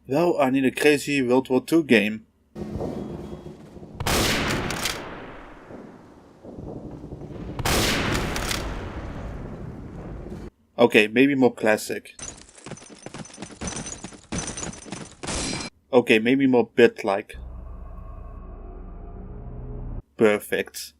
Well, I need a crazy World War II game. Okay, maybe more classic. Okay, maybe more bit-like. Perfect.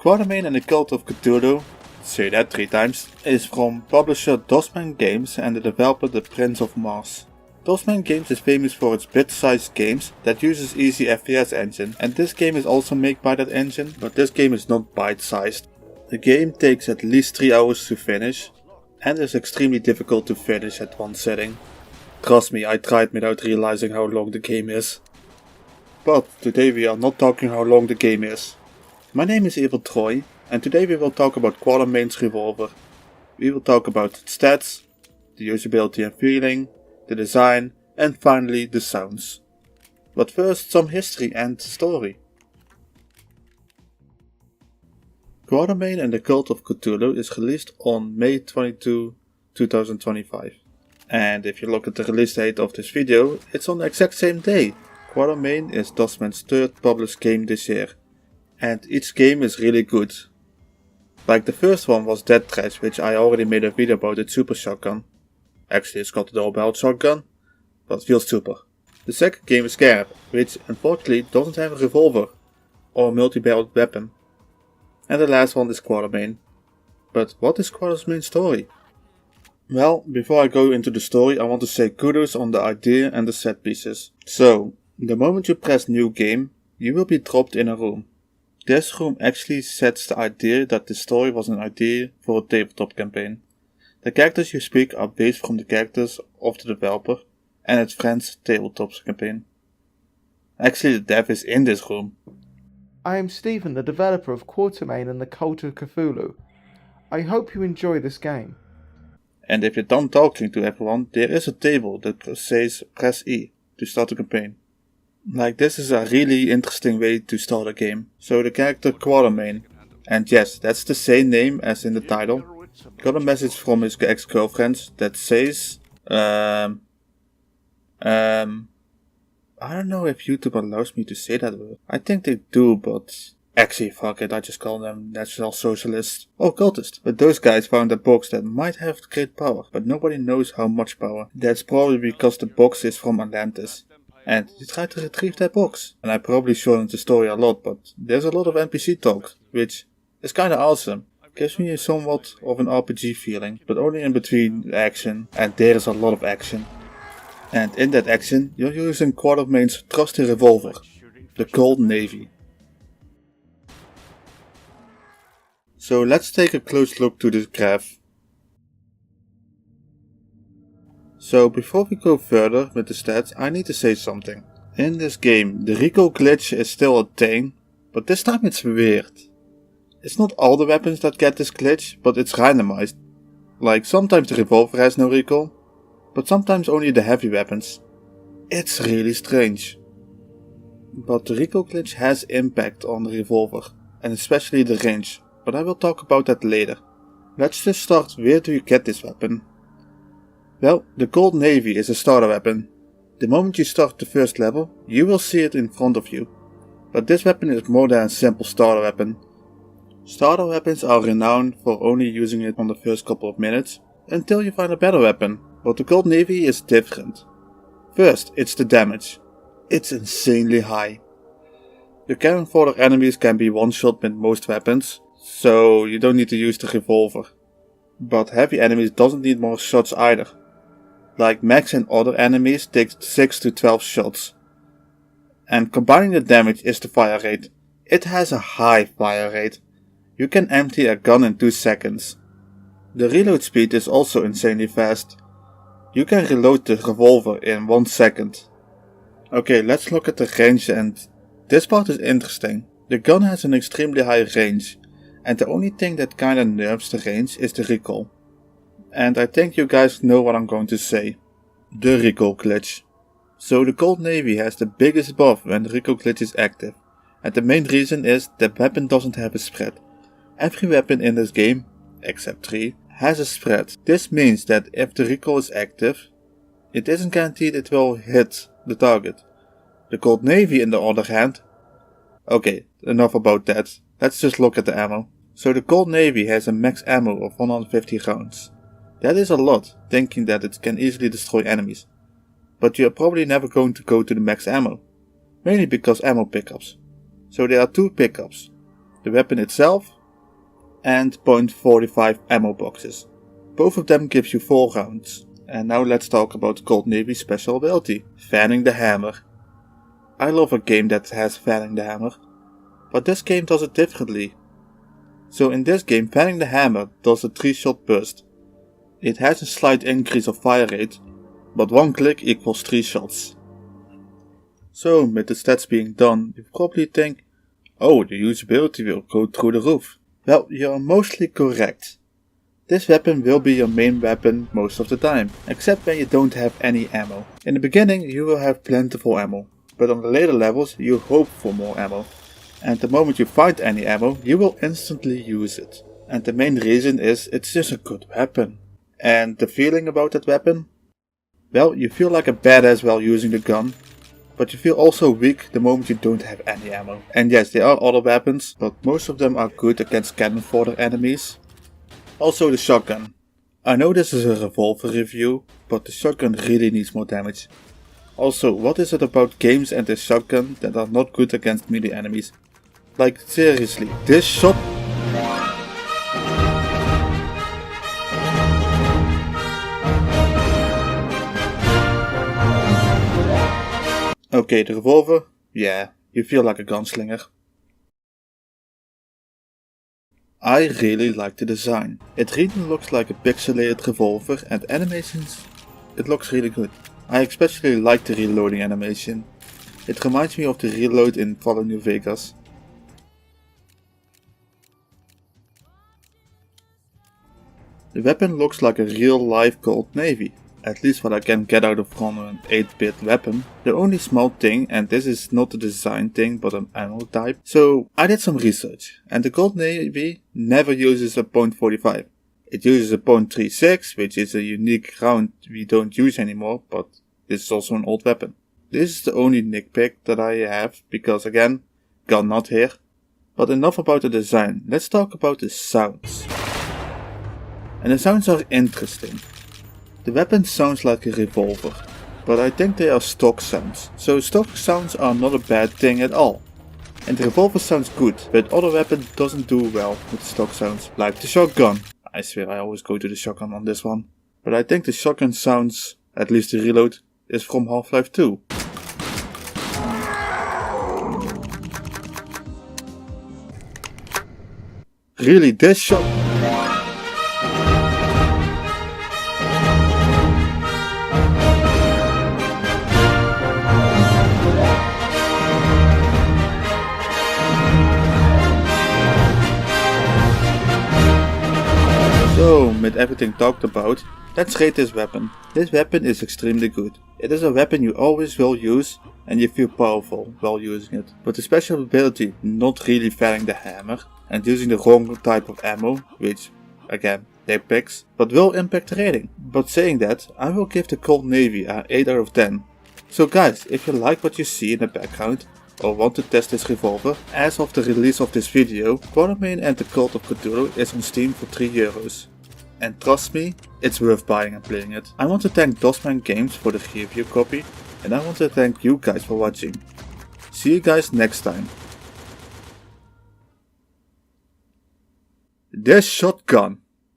Quartermain and the Cult of Cthulhu, say that 3 times, is from publisher Dosman Games and the developer The Prince of Mars. Dosman Games is famous for its bit-sized games that uses easy FPS engine, and this game is also made by that engine, but this game is not bite-sized. The game takes at least 3 hours to finish, and is extremely difficult to finish at one sitting. Trust me, I tried without realizing how long the game is. But today we are not talking how long the game is. My name is Evil Troy, and today we will talk about Quartermain's revolver. We will talk about its stats, the usability and feeling, the design, and finally the sounds. But first some history and story. Quartermain and the Cult of Cthulhu is released on May 22, 2025. And if you look at the release date of this video, it's on the exact same day. Quartermain is Dosman's 3rd published game this year. And each game is really good. Like the first one was Dead Trash, which I already made a video about its super shotgun. Actually it's called the double barrel shotgun, but feels super. The second game is Scarab, which unfortunately doesn't have a revolver or a multi-barreled weapon. And the last one is Quartermain. But what is Quartermain's story? Well, before I go into the story, I want to say kudos on the idea and the set pieces. So, the moment you press new game, you will be dropped in a room. This room actually sets the idea that the story was an idea for a tabletop campaign. The characters you speak are based from the characters of the developer and its friends' tabletop campaign. Actually, the dev is in this room. I am Stephen, the developer of Quartermain and the Cult of Cthulhu. I hope you enjoy this game. And if you're done talking to everyone, there is a table that says press E to start the campaign. Like, this is a really interesting way to start a game. So the character Quartermain, and yes, that's the same name as in the title, got a message from his ex-girlfriend that says, I don't know if YouTube allows me to say that word. I think they do, but actually fuck it, I just call them National Socialists or cultists. But those guys found a box that might have great power, but nobody knows how much power. That's probably because the box is from Atlantis. And you try to retrieve that box. And I probably shortened the story a lot, but there's a lot of NPC talk, which is kinda awesome. Gives me somewhat of an RPG feeling, but only in between the action, and there is a lot of action. And in that action, you're using Quartermain's trusty revolver, the Colt Navy. So let's take a close look to this graph. So before we go further with the stats, I need to say something. In this game, the recoil glitch is still a thing, but this time it's weird. It's not all the weapons that get this glitch, but it's randomized. Like, sometimes the revolver has no recoil, but sometimes only the heavy weapons. It's really strange. But the recoil glitch has impact on the revolver, and especially the range, but I will talk about that later. Let's just start, where do you get this weapon? Well, the Colt Navy is a starter weapon. The moment you start the first level, you will see it in front of you. But this weapon is more than a simple starter weapon. Starter weapons are renowned for only using it on the first couple of minutes, until you find a better weapon, but the Colt Navy is different. First, it's the damage. It's insanely high. The cannon fodder enemies can be one-shot with most weapons, so you don't need to use the revolver. But heavy enemies doesn't need more shots either. Like Max and other enemies take 6 to 12 shots. And combining the damage is the fire rate. It has a high fire rate. You can empty a gun in 2 seconds. The reload speed is also insanely fast. You can reload the revolver in 1 second. Okay, let's look at the range, and this part is interesting. The gun has an extremely high range, and the only thing that kinda nerfs the range is the recoil. And I think you guys know what I'm going to say. The recoil glitch. So the Colt Navy has the biggest buff when the recoil glitch is active. And the main reason is the weapon doesn't have a spread. Every weapon in this game, except 3, has a spread. This means that if the recoil is active, it isn't guaranteed it will hit the target. The Colt Navy, on the other hand, okay, enough about that, let's just look at the ammo. So the Colt Navy has a max ammo of 150 rounds. That is a lot, thinking that it can easily destroy enemies. But you are probably never going to go to the max ammo, mainly because ammo pickups. So there are two pickups, the weapon itself and .45 ammo boxes. Both of them gives you 4 rounds. And now let's talk about the Colt Navy's special ability, fanning the hammer. I love a game that has fanning the hammer, but this game does it differently. So in this game, fanning the hammer does a 3-shot burst. It has a slight increase of fire rate, but 1 click equals 3 shots. So with the stats being done, you probably think, oh, the usability will go through the roof. Well, you are mostly correct. This weapon will be your main weapon most of the time, except when you don't have any ammo. In the beginning you will have plentiful ammo, but on the later levels you hope for more ammo. And the moment you find any ammo, you will instantly use it. And the main reason is it's just a good weapon. And the feeling about that weapon? Well, you feel like a badass while using the gun, but you feel also weak the moment you don't have any ammo. And yes, there are other weapons, but most of them are good against cannon fodder enemies. Also the shotgun. I know this is a revolver review, but the shotgun really needs more damage. Also, what is it about games and this shotgun that are not good against melee enemies? Like seriously, this shot... Okay, the revolver, yeah, you feel like a gunslinger. I really like the design. It really looks like a pixelated revolver and animations, it looks really good. I especially like the reloading animation. It reminds me of the reload in Fallout New Vegas. The weapon looks like a real life Colt Navy. At least what I can get out of from an 8-bit weapon. The only small thing, and this is not a design thing but an ammo type. So I did some research, and the Colt Navy never uses a .45. It uses a .36, which is a unique round we don't use anymore, but this is also an old weapon. This is the only nitpick that I have, because again, gun not here. But enough about the design, let's talk about the sounds. And the sounds are interesting. The weapon sounds like a revolver, but I think they are stock sounds. So stock sounds are not a bad thing at all. And the revolver sounds good, but other weapon doesn't do well with stock sounds, like the shotgun. I swear I always go to the shotgun on this one. But I think the shotgun sounds, at least the reload, is from Half-Life 2. Really, this shot... So, with everything talked about, let's rate this weapon. This weapon is extremely good. It is a weapon you always will use and you feel powerful while using it. But the special ability not really fanning the hammer and using the wrong type of ammo, which again nitpicks, but will impact the rating. But saying that, I will give the Colt Navy a 8 out of 10. So guys, if you like what you see in the background, or want to test this revolver, as of the release of this video, Quartermain and the Cult of Cthulhu is on Steam for €3. And trust me, it's worth buying and playing it. I want to thank Dosman Games for the review copy, and I want to thank you guys for watching. See you guys next time. This shotgun.